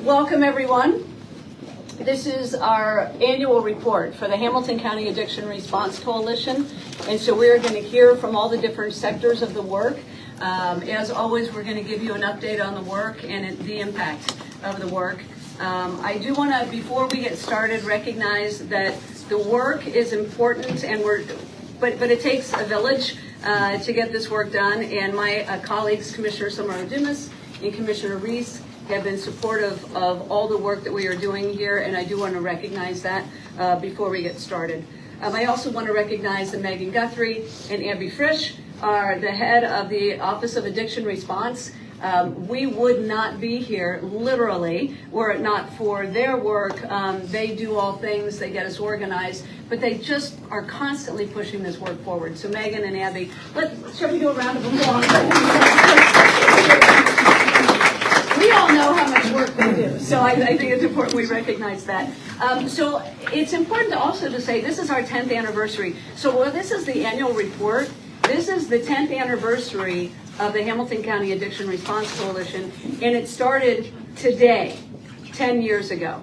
Welcome, everyone. This is our annual report for the Hamilton County Addiction Response Coalition. And so we're going to hear from all the different sectors of the work. As always, we're going to give you an update on the work and the impact of the work. I do want to, before we get started, recognize that the work is important, and but it takes a village to get this work done. And my colleagues, Commissioner Samara-Dumas and Commissioner Reese, have been supportive of all the work that we are doing here, and I do want to recognize that before we get started. I also want to recognize that Megan Guthrie and Abby Frisch are the head of the Office of Addiction Response. We would not be here, literally, were it not for their work. They do all things, they get us organized, but they just are constantly pushing this work forward. So Megan and Abby, shall we do a round of applause? We all know how much work they do, so I think it's important we recognize that. So it's important to also to say this is our 10th anniversary. So while this is the annual report, this is the 10th anniversary of the Hamilton County Addiction Response Coalition, and it started today, 10 years ago.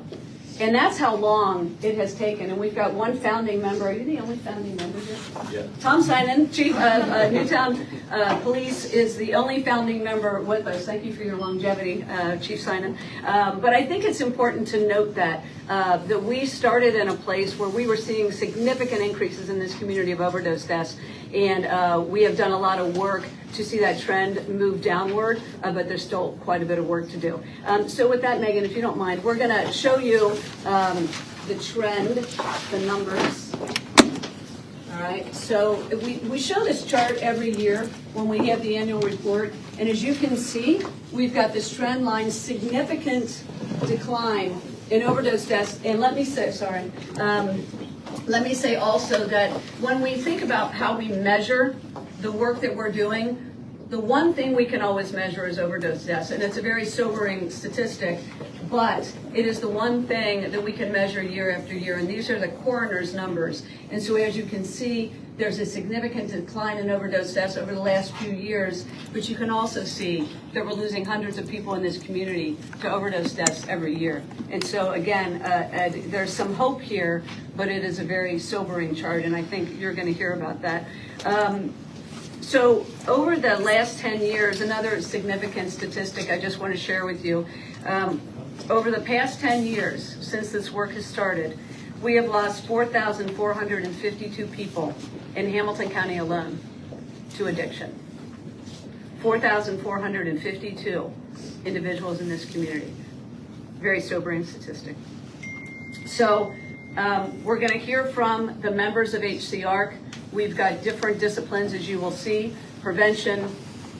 And that's how long it has taken. And we've got one founding member. Are you the only founding member here? Yeah. Tom Sinan, Chief of Newtown Police, is the only founding member with us. Thank you for your longevity, Chief Sinan. But I think it's important to note that we started in a place where we were seeing significant increases in this community of overdose deaths. And we have done a lot of work to see that trend move downward, but there's still quite a bit of work to do. So with that, Megan, if you don't mind, we're going to show you the trend, the numbers. All right, so we show this chart every year when we have the annual report, and as you can see, we've got this trend line, significant decline in overdose deaths. And let me say also that when we think about how we measure the work that we're doing, the one thing we can always measure is overdose deaths, and it's a very sobering statistic, but it is the one thing that we can measure year after year, and these are the coroner's numbers. And so as you can see, there's a significant decline in overdose deaths over the last few years, but you can also see that we're losing hundreds of people in this community to overdose deaths every year. And so again, there's some hope here, but it is a very sobering chart, and I think you're going to hear about that. So over the last 10 years, another significant statistic I just want to share with you. Over the past 10 years, since this work has started, we have lost 4,452 people in Hamilton County alone to addiction. 4,452 individuals in this community. Very sobering statistic. So we're going to hear from the members of HCARC. We've got different disciplines, as you will see: prevention,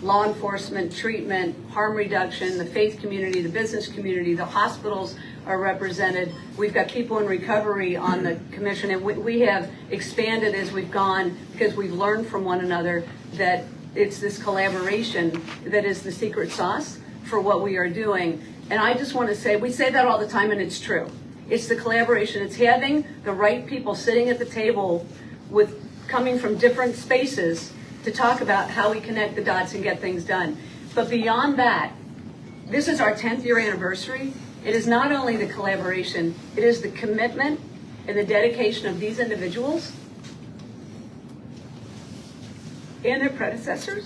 law enforcement, treatment, harm reduction, the faith community, the business community, the hospitals are represented. We've got people in recovery on the commission, and we have expanded as we've gone because we've learned from one another that it's this collaboration that is the secret sauce for what we are doing. And I just want to say, we say that all the time, and it's true. It's the collaboration. It's having the right people sitting at the table coming from different spaces to talk about how we connect the dots and get things done. But beyond that, this is our 10th year anniversary. It is not only the collaboration, it is the commitment and the dedication of these individuals and their predecessors.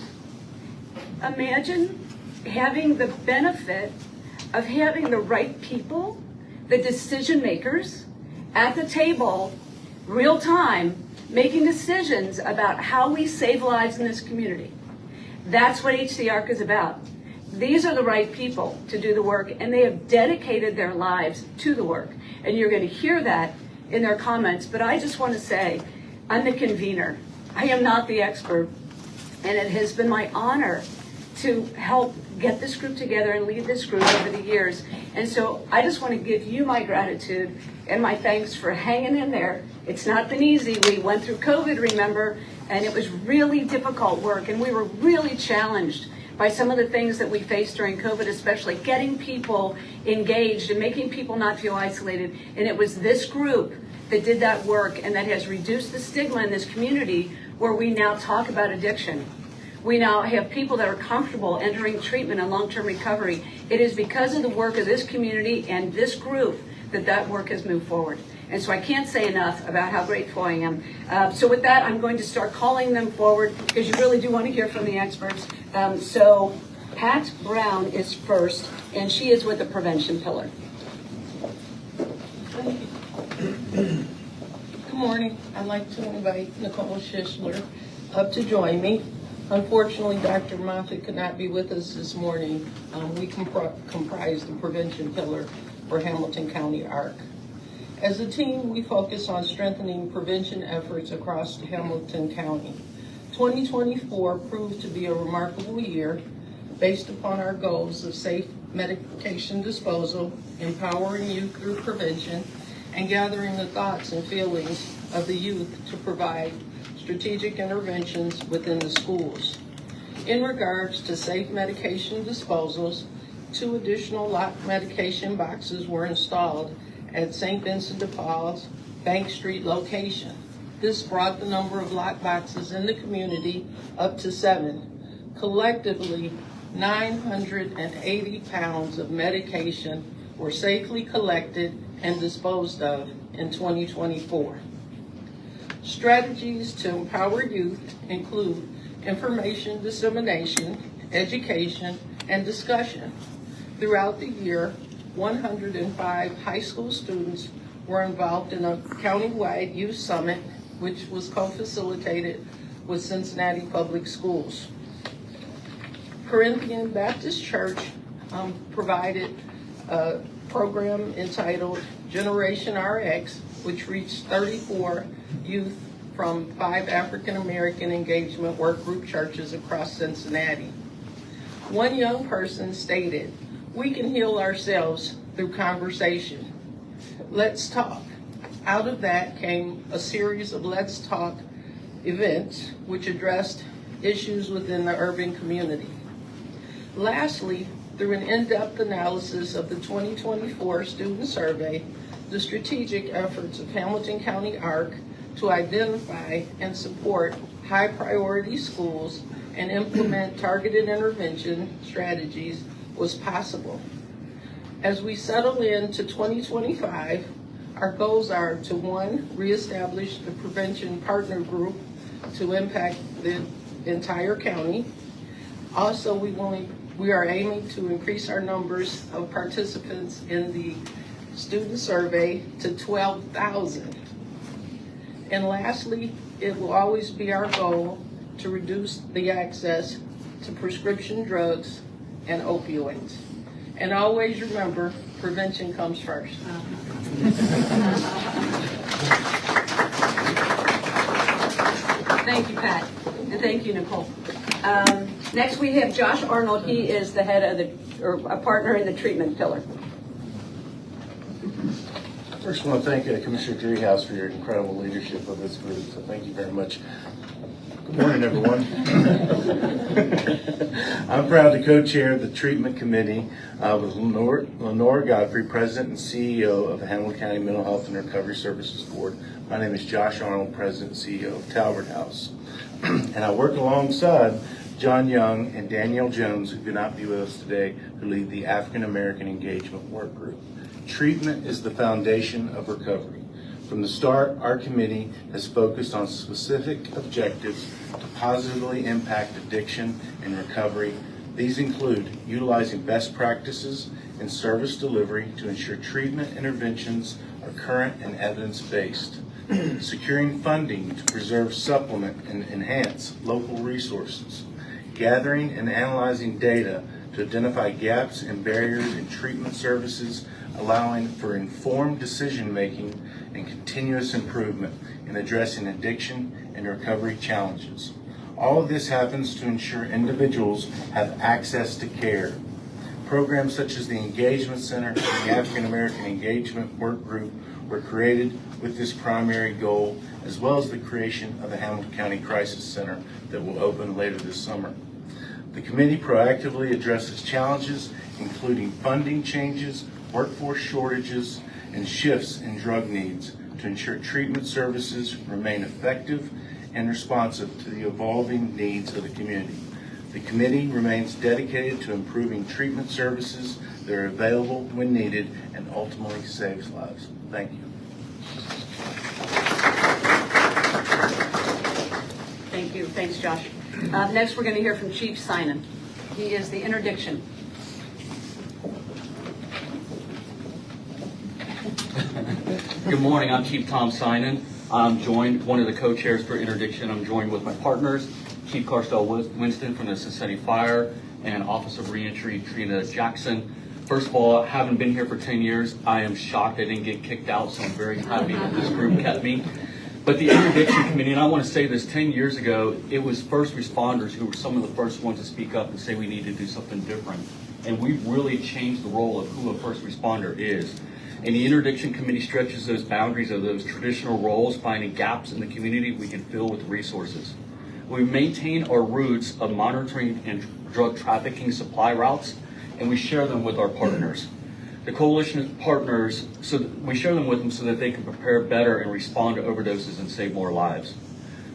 Imagine having the benefit of having the right people, the decision makers, at the table, real time, making decisions about how we save lives in this community. That's what HCARC is about. These are the right people to do the work, and they have dedicated their lives to the work. And you're going to hear that in their comments, but I just want to say, I'm the convener. I am not the expert, and it has been my honor to help get this group together and lead this group over the years. And so I just want to give you my gratitude and my thanks for hanging in there. It's not been easy. We went through COVID, remember, and it was really difficult work, and we were really challenged by some of the things that we faced during COVID, especially getting people engaged and making people not feel isolated. And it was this group that did that work and that has reduced the stigma in this community, where we now talk about addiction. We now have people that are comfortable entering treatment and long-term recovery. It is because of the work of this community and this group that work has moved forward. And so I can't say enough about how grateful I am. So with that, I'm going to start calling them forward because you really do want to hear from the experts. So Pat Brown is first, and she is with the prevention pillar. Good morning. I'd like to invite Nicole Schishler up to join me. Unfortunately, Dr. Moffitt could not be with us this morning. We comprise the prevention pillar for Hamilton County ARC. As a team, we focus on strengthening prevention efforts across Hamilton County. 2024 proved to be a remarkable year based upon our goals of safe medication disposal, empowering youth through prevention, and gathering the thoughts and feelings of the youth to provide strategic interventions within the schools. In regards to safe medication disposals, 2 additional locked medication boxes were installed at St. Vincent de Paul's Bank Street location. This brought the number of locked boxes in the community up to 7. Collectively, 980 pounds of medication were safely collected and disposed of in 2024. Strategies to empower youth include information dissemination, education, and discussion. Throughout the year, 105 high school students were involved in a countywide youth summit, which was co-facilitated with Cincinnati Public Schools. Corinthian Baptist Church provided a program entitled Generation RX, which reached 34 youth from 5 African American engagement work group churches across Cincinnati. One young person stated, "We can heal ourselves through conversation. Let's talk." Out of that came a series of Let's Talk events which addressed issues within the urban community. Lastly, through an in-depth analysis of the 2024 student survey, the strategic efforts of Hamilton County ARC to identify and support high-priority schools and implement targeted intervention strategies was possible. As we settle into 2025, our goals are to 1, reestablish the prevention partner group to impact the entire county. Also, we are aiming to increase our numbers of participants in the student survey to 12,000. And lastly, it will always be our goal to reduce the access to prescription drugs and opioids. And always remember, prevention comes first. Thank you, Pat, and thank you, Nicole. Next, we have Josh Arnold. He is the head of a partner in the treatment pillar. First, I want to thank Commissioner Driehaus for your incredible leadership of this group, so thank you very much. Good morning, everyone. I'm proud to co-chair the treatment committee with Lenore Godfrey, President and CEO of the Hamilton County Mental Health and Recovery Services Board. My name is Josh Arnold, President and CEO of Talbert House. And I work alongside John Young and Danielle Jones, who could not be with us today, who lead the African American Engagement Work Group. Treatment is the foundation of recovery. From the start, our committee has focused on specific objectives to positively impact addiction and recovery. These include utilizing best practices in service delivery to ensure treatment interventions are current and evidence-based, securing funding to preserve, supplement, and enhance local resources, gathering and analyzing data to identify gaps and barriers in treatment services, allowing for informed decision-making and continuous improvement in addressing addiction and recovery challenges. All of this happens to ensure individuals have access to care. Programs such as the Engagement Center and the African American Engagement Work Group were created with this primary goal, as well as the creation of the Hamilton County Crisis Center that will open later this summer. The committee proactively addresses challenges, including funding changes, workforce shortages, and shifts in drug needs to ensure treatment services remain effective and responsive to the evolving needs of the community. The committee remains dedicated to improving treatment services that are available when needed and ultimately saves lives. Thank you. Thank you. Thanks, Josh. Next, we're going to hear from Chief Sinan. He is the interdiction. Good morning. I'm Chief Tom Sinan. I'm joined, one of the co-chairs for interdiction. I'm joined with my partners, Chief Carstel Winston from the Cincinnati Fire and Office of Reentry, Trina Jackson. First of all, having been here for 10 years, I am shocked I didn't get kicked out, so I'm very happy that this group kept me. But the interdiction committee, and I want to say this, 10 years ago, it was first responders who were some of the first ones to speak up and say we need to do something different. And we've really changed the role of who a first responder is. And the interdiction committee stretches those boundaries of those traditional roles, finding gaps in the community we can fill with resources. We maintain our roots of monitoring and drug trafficking supply routes, and we share them with our partners. The coalition partners, we share them with them so that they can prepare better and respond to overdoses and save more lives.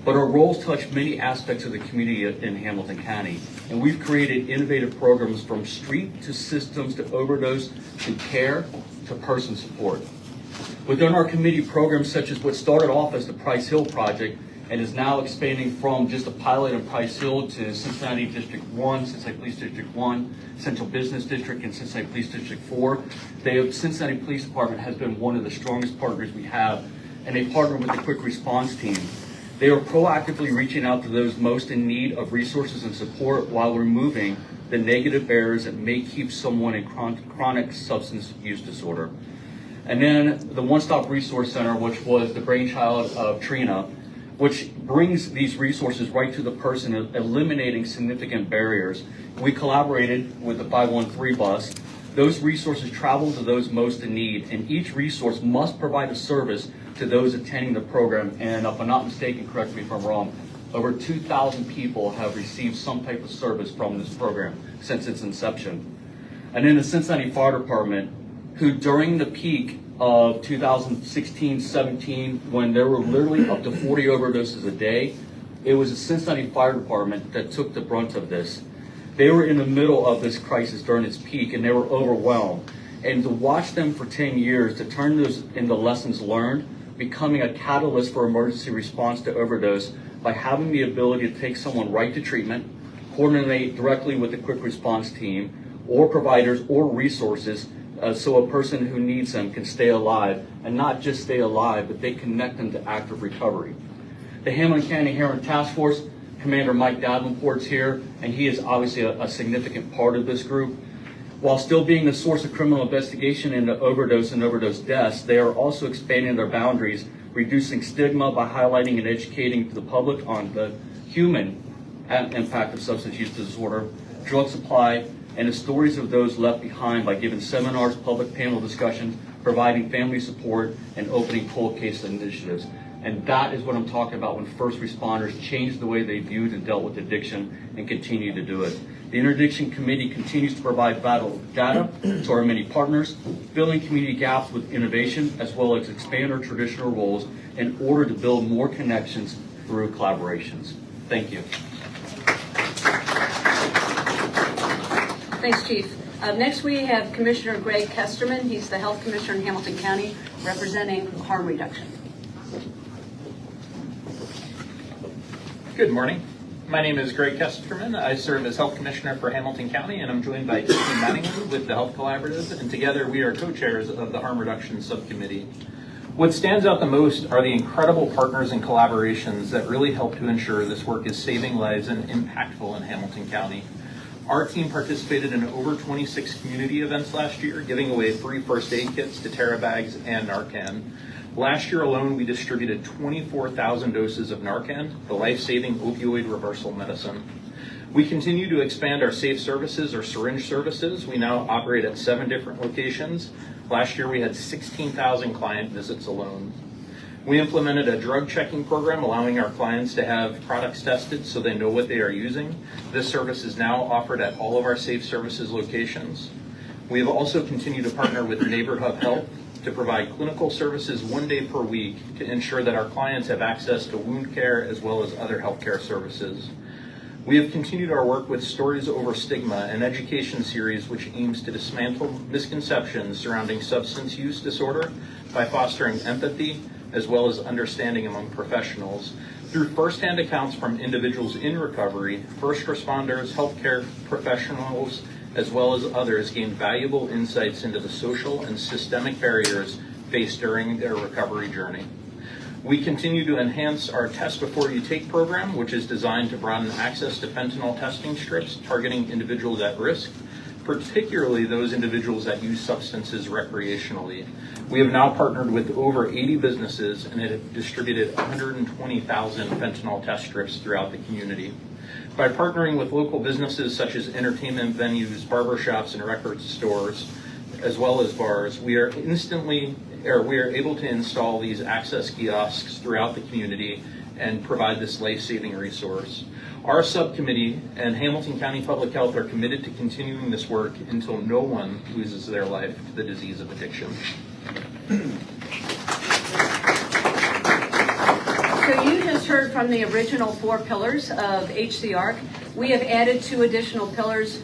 But our roles touch many aspects of the community in Hamilton County, and we've created innovative programs from street to systems to overdose to care to person support. Within our committee, programs such as what started off as the Price Hill Project and is now expanding from just a pilot in Price Hill to Cincinnati District 1, Cincinnati Police District 1, Central Business District, and Cincinnati Police District 4. Cincinnati Police Department has been one of the strongest partners we have, and they partner with the Quick Response Team. They are proactively reaching out to those most in need of resources and support while removing the negative barriers that may keep someone in chronic substance use disorder. And then the One Stop Resource Center, which was the brainchild of Trina, which brings these resources right to the person, eliminating significant barriers. We collaborated with the 513 bus. Those resources travel to those most in need, and each resource must provide a service to those attending the program. And if I'm not mistaken, correct me if I'm wrong, over 2,000 people have received some type of service from this program since its inception. And then the Cincinnati Fire Department, who during the peak of 2016-17, when there were literally up to 40 overdoses a day, it was the Cincinnati Fire Department that took the brunt of this. They were in the middle of this crisis during its peak, and they were overwhelmed. And to watch them for 10 years, to turn those into lessons learned, becoming a catalyst for emergency response to overdose by having the ability to take someone right to treatment, coordinate directly with the Quick Response Team, or providers or resources, so a person who needs them can stay alive, and not just stay alive, but they connect them to active recovery. The Hamilton County Heroin Task Force, Commander Mike Davenport's here, and he is obviously a significant part of this group. While still being the source of criminal investigation into overdose and overdose deaths, they are also expanding their boundaries, reducing stigma by highlighting and educating the public on the human impact of substance use disorder, drug supply, and the stories of those left behind by giving seminars, public panel discussions, providing family support, and opening cold case initiatives. And that is what I'm talking about when first responders changed the way they viewed and dealt with addiction and continue to do it. The Interdiction Committee continues to provide vital data to our many partners, filling community gaps with innovation, as well as expand our traditional roles in order to build more connections through collaborations. Thank you. Thanks, Chief. Next, we have Commissioner Greg Kesterman. He's the Health Commissioner in Hamilton County, representing harm reduction. Good morning. My name is Greg Kesterman. I serve as Health Commissioner for Hamilton County, and I'm joined by Tiffany Mattingly with the Health Collaborative, and together we are co-chairs of the Harm Reduction Subcommittee. What stands out the most are the incredible partners and collaborations that really help to ensure this work is saving lives and impactful in Hamilton County. Our team participated in over 26 community events last year, giving away free first aid kits to TerraBags and Narcan. Last year alone, we distributed 24,000 doses of Narcan, the life-saving opioid reversal medicine. We continue to expand our safe services or syringe services. We now operate at 7 different locations. Last year, we had 16,000 client visits alone. We implemented a drug checking program, allowing our clients to have products tested so they know what they are using. This service is now offered at all of our safe services locations. We have also continued to partner with Neighborhood Health to provide clinical services 1 day per week to ensure that our clients have access to wound care as well as other healthcare services. We have continued our work with Stories Over Stigma, an education series which aims to dismantle misconceptions surrounding substance use disorder by fostering empathy as well as understanding among professionals. Through firsthand accounts from individuals in recovery, first responders, healthcare professionals, as well as others gained valuable insights into the social and systemic barriers faced during their recovery journey. We continue to enhance our Test Before You Take program, which is designed to broaden access to fentanyl testing strips targeting individuals at risk, particularly those individuals that use substances recreationally. We have now partnered with over 80 businesses and have distributed 120,000 fentanyl test strips throughout the community. By partnering with local businesses such as entertainment venues, barbershops, and record stores, as well as bars, we are able to install these access kiosks throughout the community and provide this life-saving resource. Our subcommittee and Hamilton County Public Health are committed to continuing this work until no one loses their life to the disease of addiction. So you just heard from the original 4 pillars of HCARC. We have added 2 additional pillars.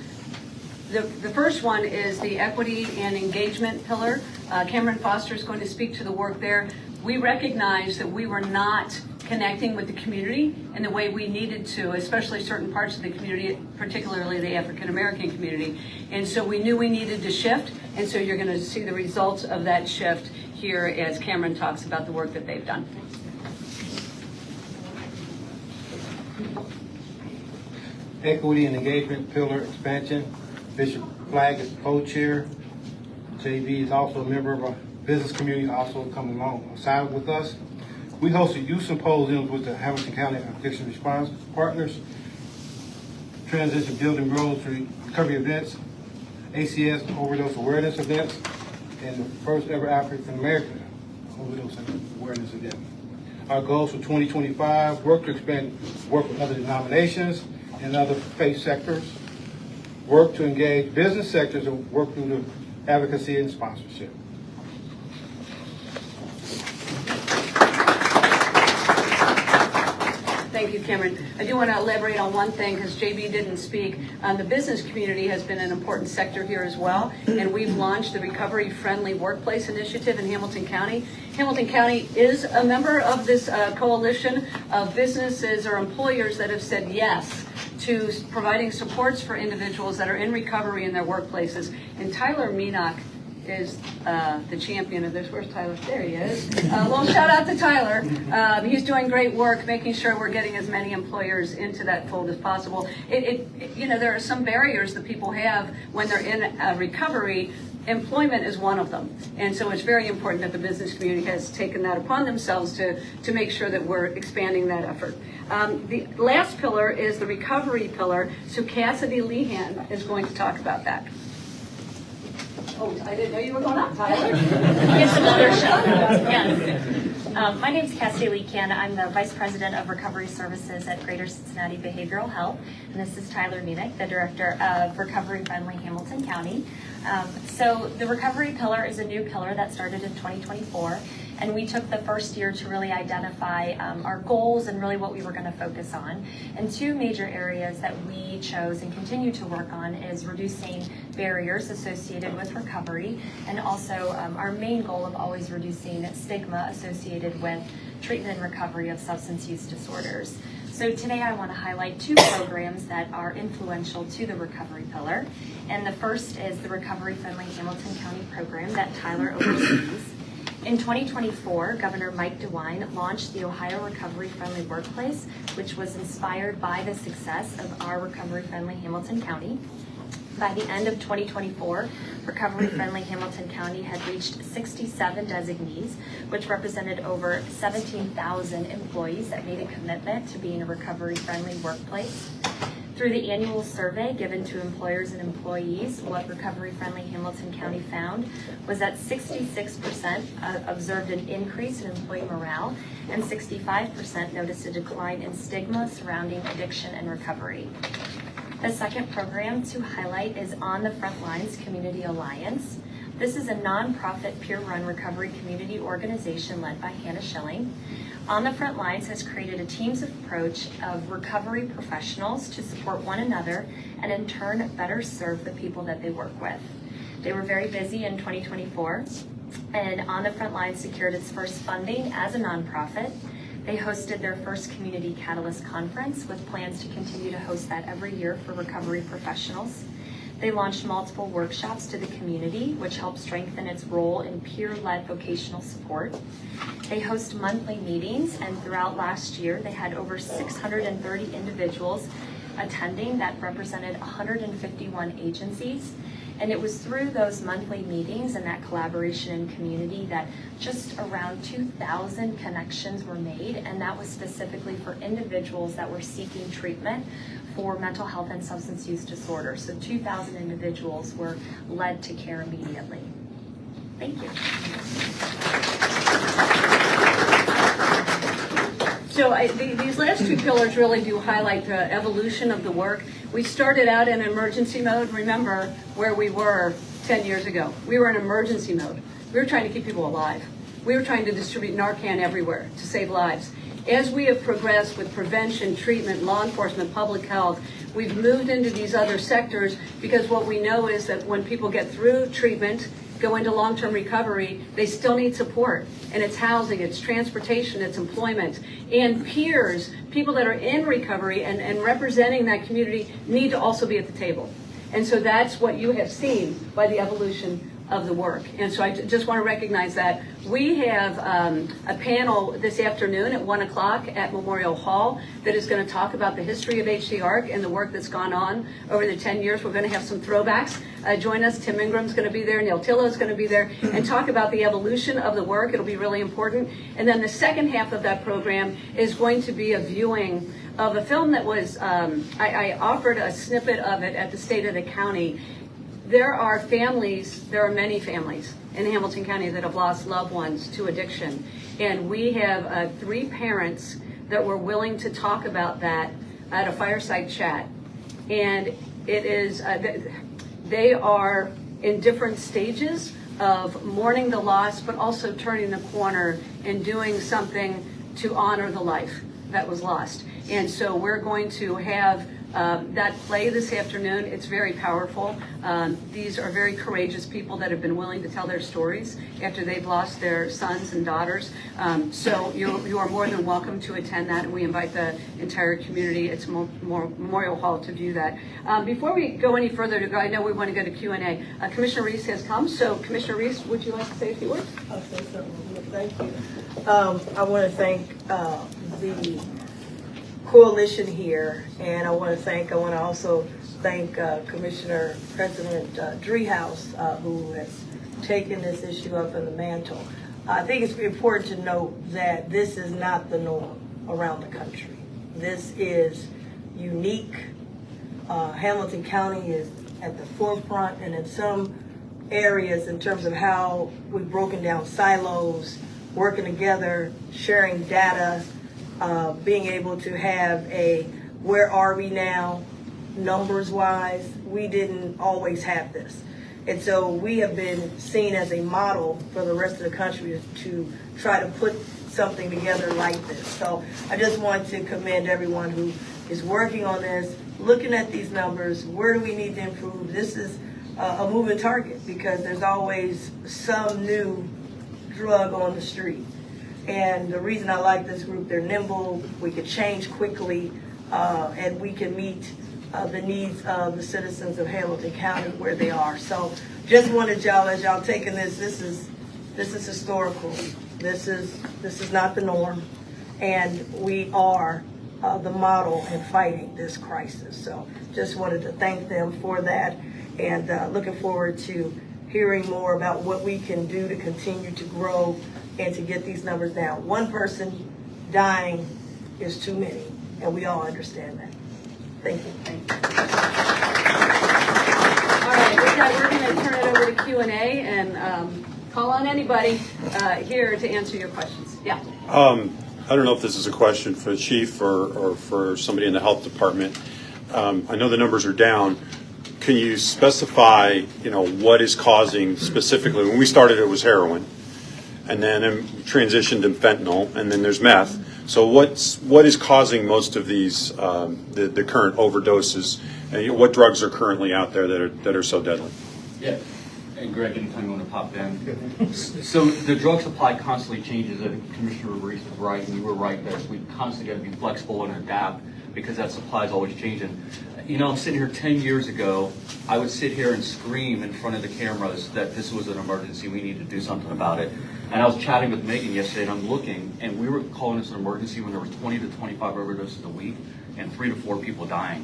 The first one is the equity and engagement pillar. Cameron Foster is going to speak to the work there. We recognize that we were not connecting with the community in the way we needed to, especially certain parts of the community, particularly the African American community. And so we knew we needed to shift, and so you're going to see the results of that shift here as Cameron talks about the work that they've done. Equity and engagement pillar expansion. Bishop Flagg is co-chair. JB is also a member of our business community, also come alongside with us. We hosted youth symposiums with the Hamilton County Addiction Response Partners, Transition Building Roads Recovery events, ACS overdose awareness events, and the first ever African American overdose awareness event. Our goals for 2025, work to expand work with other denominations and other faith sectors, work to engage business sectors and work through the advocacy and sponsorship. Thank you, Cameron. I do want to elaborate on one thing because JB didn't speak. The business community has been an important sector here as well, and we've launched the Recovery Friendly Workplace Initiative in Hamilton County. Hamilton County is a member of this coalition of businesses or employers that have said yes to providing supports for individuals that are in recovery in their workplaces. And Tyler Menock is the champion of this. Where's Tyler? There he is. A little shout out to Tyler. He's doing great work, making sure we're getting as many employers into that fold as possible. There are some barriers that people have when they're in recovery. Employment is one of them. And so it's very important that the business community has taken that upon themselves to make sure that we're expanding that effort. The last pillar is the recovery pillar. So Cassidy Lehan is going to talk about that. Oh, I didn't know you were going up, Tyler. It's another show. Yes. My name is Cassidy Leakan. I'm the Vice President of Recovery Services at Greater Cincinnati Behavioral Health. And this is Tyler Menock, the Director of Recovery Friendly Hamilton County. So the recovery pillar is a new pillar that started in 2024. And we took the first year to really identify our goals and really what we were going to focus on. And 2 major areas that we chose and continue to work on is reducing barriers associated with recovery, and also our main goal of always reducing stigma associated with treatment and recovery of substance use disorders. So today I want to highlight 2 programs that are influential to the recovery pillar. And the first is the Recovery Friendly Hamilton County program that Tyler oversees. In 2024, Governor Mike DeWine launched the Ohio Recovery Friendly Workplace, which was inspired by the success of our Recovery Friendly Hamilton County. By the end of 2024, Recovery Friendly Hamilton County had reached 67 designees, which represented over 17,000 employees that made a commitment to being a recovery-friendly workplace. Through the annual survey given to employers and employees, what Recovery Friendly Hamilton County found was that 66% observed an increase in employee morale, and 65% noticed a decline in stigma surrounding addiction and recovery. The second program to highlight is On the Front Lines Community Alliance. This is a nonprofit, peer-run recovery community organization led by Hannah Schilling. On the Front Lines has created a team's approach of recovery professionals to support one another and in turn better serve the people that they work with. They were very busy in 2024, and On the Front Lines secured its first funding as a nonprofit. They hosted their first Community Catalyst Conference with plans to continue to host that every year for recovery professionals. They launched multiple workshops to the community, which helped strengthen its role in peer-led vocational support. They host monthly meetings, and throughout last year, they had over 630 individuals attending that represented 151 agencies. And it was through those monthly meetings and that collaboration in community that just around 2,000 connections were made, and that was specifically for individuals that were seeking treatment for mental health and substance use disorder. So 2,000 individuals were led to care immediately. Thank you. So these last two pillars really do highlight the evolution of the work. We started out in emergency mode. Remember where we were 10 years ago. We were in emergency mode. We were trying to keep people alive. We were trying to distribute Narcan everywhere to save lives. As we have progressed with prevention, treatment, law enforcement, public health, we've moved into these other sectors because what we know is that when people get through treatment, go into long-term recovery, they still need support. And it's housing, it's transportation, it's employment. And peers, people that are in recovery and representing that community need to also be at the table. And so that's what you have seen by the evolution of the work. And so I just want to recognize that. We have a panel this afternoon at 1 o'clock at Memorial Hall that is going to talk about the history of HC ARC and the work that's gone on over the 10 years. We're going to have some throwbacks. Join us. Tim Ingram's going to be there. Neil Tillo is going to be there and talk about the evolution of the work. It'll be really important. And then the second half of that program is going to be a viewing of a film that was, I offered a snippet of it at the State of the County. There are families, there are many families in Hamilton County that have lost loved ones to addiction. And we have 3 parents that were willing to talk about that at a fireside chat. And it is, they are in different stages of mourning the loss, but also turning the corner and doing something to honor the life that was lost. And so we're going to have that play this afternoon. It's very powerful. These are very courageous people that have been willing to tell their stories after they've lost their sons and daughters. So you are more than welcome to attend that, and we invite the entire community at Memorial Hall to view that. Before we go any further, I know we want to go to Q&A. Commissioner Reese has come. So Commissioner Reese, would you like to say a few words? I'll say something. Thank you. I want to thank the coalition here, and I want to also thank Commissioner President Driehaus, who has taken this issue up in the mantle. I think it's important to note that this is not the norm around the country. This is unique. Hamilton County is at the forefront, and in some areas in terms of how we've broken down silos, working together, sharing data, being able to have a where are we now, numbers wise, we didn't always have this. And so we have been seen as a model for the rest of the country to try to put something together like this. So I just want to commend everyone who is working on this, looking at these numbers, where do we need to improve? This is a moving target because there's always some new drug on the street. And the reason I like this group, they're nimble, we can change quickly, and we can meet the needs of the citizens of Hamilton County where they are. So just wanted y'all, as y'all taking this is historical. This is not the norm. And we are the model in fighting this crisis. So just wanted to thank them for that, and looking forward to hearing more about what we can do to continue to grow and to get these numbers down. One person dying is too many, and we all understand that. Thank you. All right, with that, we're going to turn it over to Q&A and call on anybody here to answer your questions. Yeah. I don't know if this is a question for the chief or for somebody in the health department. I know the numbers are down. can you specify, what is causing specifically? When we started, it was heroin, and then transitioned to fentanyl, and then there's meth. So what is causing most of these the current overdoses? And what drugs are currently out there that are so deadly? Yeah, and Greg, anytime you want to pop in. So the drug supply constantly changes. I think Commissioner Reese was right, and you were right that we constantly got to be flexible and adapt because that supply is always changing. I'm sitting here 10 years ago, I would sit here and scream in front of the cameras that this was an emergency, we need to do something about it. And I was chatting with Megan yesterday, and I'm looking, and we were calling this an emergency when there was 20 to 25 overdoses a week and 3 to 4 people dying.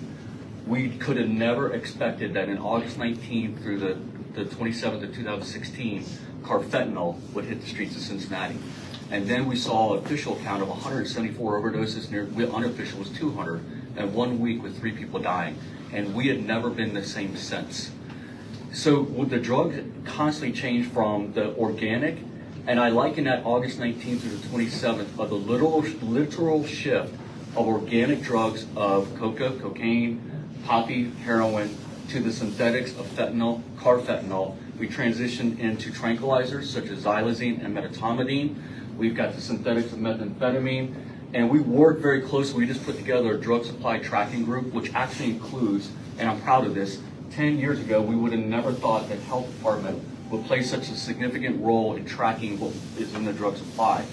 We could have never expected that in August 19th through the 27th of 2016, carfentanil would hit the streets of Cincinnati. And then we saw an official count of 174 overdoses, unofficial was 200, and 1 week with 3 people dying. And we had never been the same since. So with the drugs constantly change from the organic, and I liken that August 19th through the 27th of the literal shift of organic drugs of cocaine, poppy, heroin, to the synthetics of fentanyl, carfentanil. We transitioned into tranquilizers such as xylazine and medetomidine. We've got the synthetics of methamphetamine, and we work very closely. We just put together a drug supply tracking group, which actually includes, and I'm proud of this, 10 years ago, we would have never thought that health department would play such a significant role in tracking what is in the drug supply.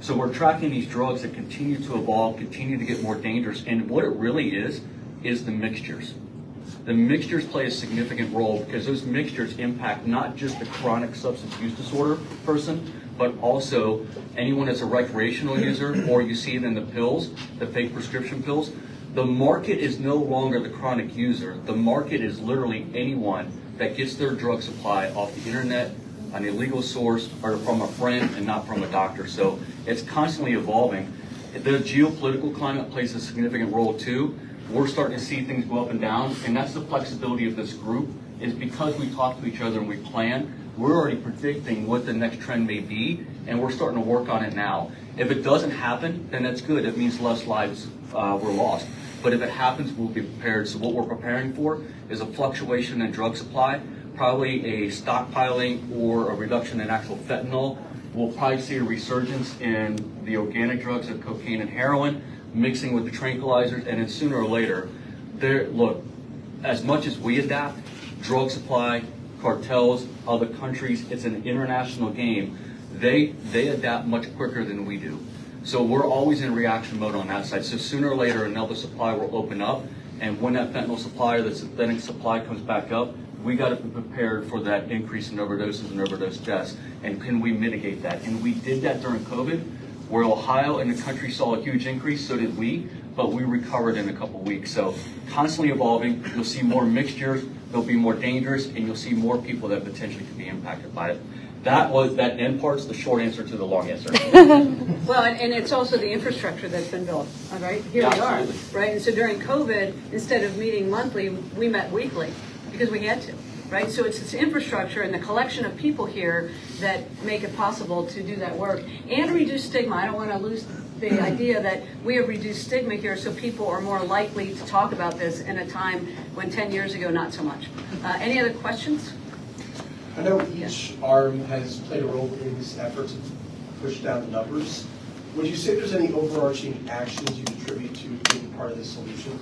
So we're tracking these drugs that continue to evolve, continue to get more dangerous, and what it really is the mixtures. The mixtures play a significant role because those mixtures impact not just the chronic substance use disorder person, but also anyone that's a recreational user, or you see it in the pills, the fake prescription pills. The market is no longer the chronic user. The market is literally anyone that gets their drug supply off the internet, an illegal source, or from a friend and not from a doctor. So it's constantly evolving. The geopolitical climate plays a significant role too. We're starting to see things go up and down, and that's the flexibility of this group, is because we talk to each other and we plan, we're already predicting what the next trend may be, and we're starting to work on it now. If it doesn't happen, then that's good. It means less lives were lost. But if it happens, we'll be prepared. So what we're preparing for is a fluctuation in drug supply, probably a stockpiling or a reduction in actual fentanyl. We'll probably see a resurgence in the organic drugs of cocaine and heroin, mixing with the tranquilizers, and then sooner or later, look, as much as we adapt, drug supply, cartels, other countries, it's an international game. They adapt much quicker than we do. So we're always in reaction mode on that side. So sooner or later, another supply will open up, and when that fentanyl supply or the synthetic supply comes back up, we got to be prepared for that increase in overdoses and overdose deaths. And can we mitigate that? And we did that during COVID, where Ohio and the country saw a huge increase, so did we, but we recovered in a couple weeks. So constantly evolving, you'll see more mixtures, they'll be more dangerous, and you'll see more people that potentially could be impacted by it. That end part's the short answer to the long answer. Well, and it's also the infrastructure that's been built, all right? Here Yeah, we are, absolutely. right? And so during COVID, instead of meeting monthly, we met weekly because we had to, right? So it's this infrastructure and the collection of people here that make it possible to do that work and reduce stigma. I don't want to lose the idea that we have reduced stigma here so people are more likely to talk about this in a time when 10 years ago, not so much. Any other questions? I know each arm has played a role in this effort to push down the numbers. Would you say there's any overarching actions you attribute to being part of this solution?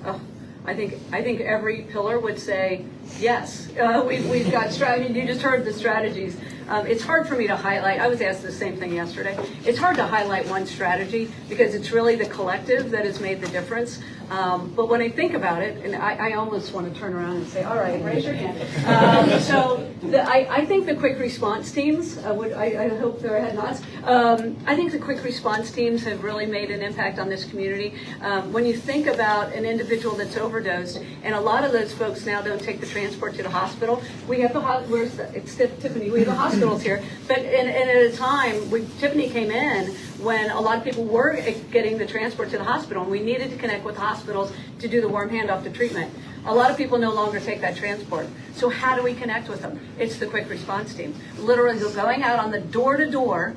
Oh, I think every pillar would say yes. We've got strategy. You just heard the strategies. It's hard for me to highlight. I was asked the same thing yesterday. It's hard to highlight one strategy because it's really the collective that has made the difference. But when I think about it, and I almost want to turn around and say, all right, raise your hand. I think the quick response teams, I hope there had nods. I think the quick response teams have really made an impact on this community. When you think about an individual that's overdosed, and a lot of those folks now don't take the transport to the hospital. We have it's Tiffany, we have the hospitals here. But at a time, Tiffany came in when a lot of people were getting the transport to the hospital, and we needed to connect with hospitals to do the warm handoff to treatment. A lot of people no longer take that transport. So how do we connect with them? It's the quick response team. Literally going out on the door-to-door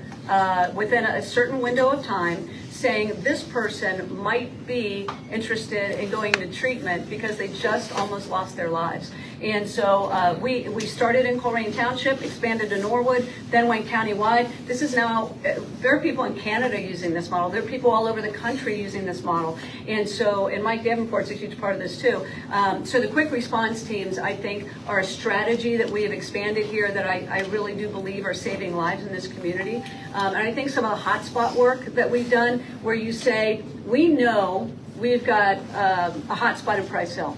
within a certain window of time, saying this person might be interested in going to treatment because they just almost lost their lives. And so we started in Coleraine Township, expanded to Norwood, then went countywide. This is now, there are people in Canada using this model. There are people all over the country using this model. And so, and Mike Davenport's a huge part of this too. So the quick response teams, I think, are a strategy that we have expanded here that I really do believe are saving lives in this community. And I think some of the hotspot work that we've done, where you say, we know we've got a hotspot in Price Hill.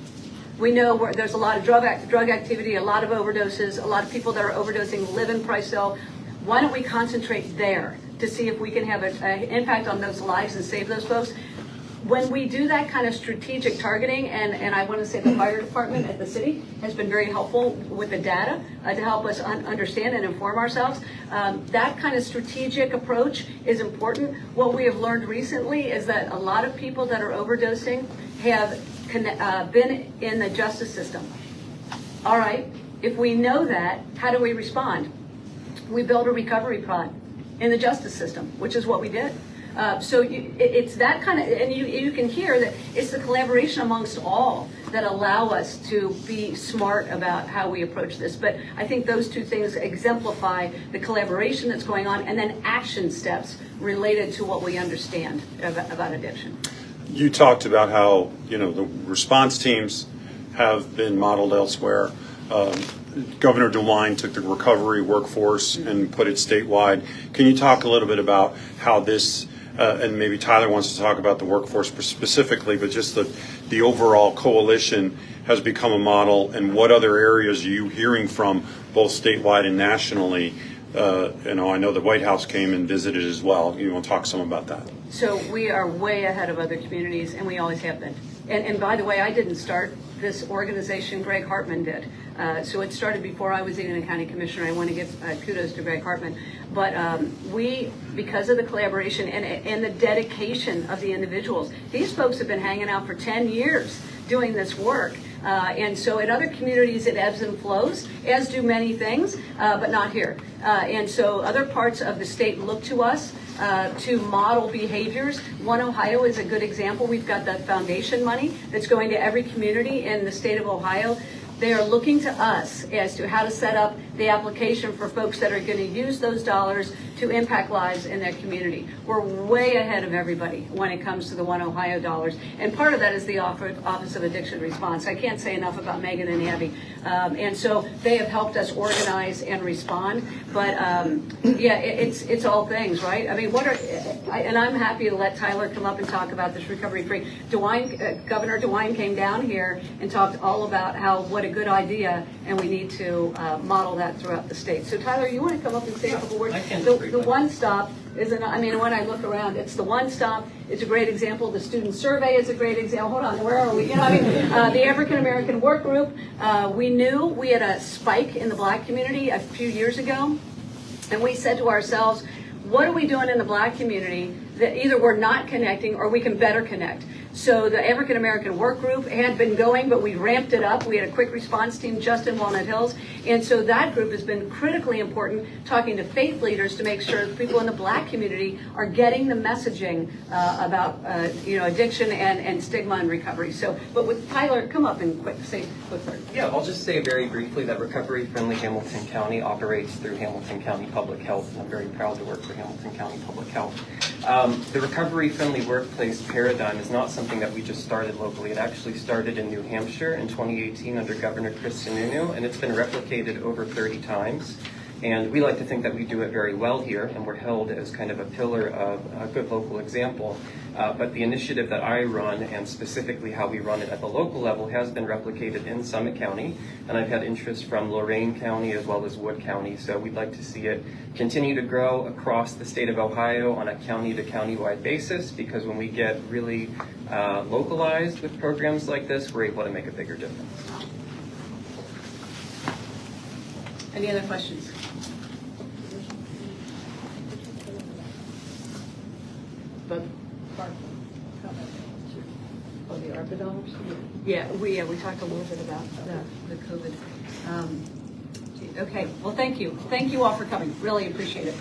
We know where there's a lot of drug activity, a lot of overdoses, a lot of people that are overdosing live in Price Hill. Why don't we concentrate there to see if we can have an impact on those lives and save those folks? When we do that kind of strategic targeting, and I want to say the fire department at the city has been very helpful with the data to help us understand and inform ourselves. That kind of strategic approach is important. What we have learned recently is that a lot of people that are overdosing have been in the justice system. All right, if we know that, how do we respond? We build a recovery pod in the justice system, which is what we did. So it's that kind of, and you can hear that it's the collaboration amongst all that allow us to be smart about how we approach this. But I think those two things exemplify the collaboration that's going on and then action steps related to what we understand about addiction. You talked about how, the response teams have been modeled elsewhere. Governor DeWine took the recovery workforce and put it statewide. Can you talk a little bit about how this, and maybe Tyler wants to talk about the workforce specifically, but just the overall coalition has become a model, and what other areas are you hearing from both statewide and nationally? I know the White House came and visited as well. You want to talk some about that? So we are way ahead of other communities, and we always have been. And by the way, I didn't start this organization, Greg Hartman did. So it started before I was even a county commissioner. I want to give kudos to Greg Hartman. But we, because of the collaboration and the dedication of the individuals, these folks have been hanging out for 10 years doing this work. And so in other communities, it ebbs and flows, as do many things, but not here. And so other parts of the state look to us to model behaviors. One Ohio is a good example. We've got the foundation money that's going to every community in the state of Ohio. They are looking to us as to how to set up the application for folks that are going to use those dollars to impact lives in their community. We're way ahead of everybody when it comes to the One Ohio dollars. And part of that is the Office of Addiction Response. I can't say enough about Megan and Abby. And so they have helped us organize and respond. But yeah, it's all things, right? I mean, and I'm happy to let Tyler come up and talk about this recovery free. Governor DeWine came down here and talked all about what a good idea, and we need to model that throughout the state. So Tyler, you want to come up and say a couple words? The One Stop isn't, when I look around, it's the One Stop. It's a great example. The student survey is a great example. Hold on, where are we? The African American Work Group, we knew we had a spike in the Black community a few years ago, and we said to ourselves, what are we doing in the Black community that either we're not connecting or we can better connect? So the African American Work Group had been going, but we ramped it up. We had a quick response team just in Walnut Hills. And so that group has been critically important, talking to faith leaders to make sure that people in the Black community are getting the messaging about addiction and stigma and recovery. So, but with Tyler, come up and say a quick word. Yeah, I'll just say very briefly that Recovery Friendly Hamilton County operates through Hamilton County Public Health, and I'm very proud to work for Hamilton County Public Health. The Recovery Friendly Workplace paradigm is not something that we just started locally. It actually started in New Hampshire in 2018 under Governor Chris Sununu, and it's been replicated over 30 times. And we like to think that we do it very well here, and we're held as kind of a pillar of a good local example. But the initiative that I run, and specifically how we run it at the local level, has been replicated in Summit County, and I've had interest from Lorain County as well as Wood County. So we'd like to see it continue to grow across the state of Ohio on a county-to-county-wide basis, because when we get really localized with programs like this, we're able to make a bigger difference. Any other questions? But the ARPA dollars? Yeah, we talked a little bit about the COVID. Okay, well, thank you. Thank you all for coming. Really appreciate it.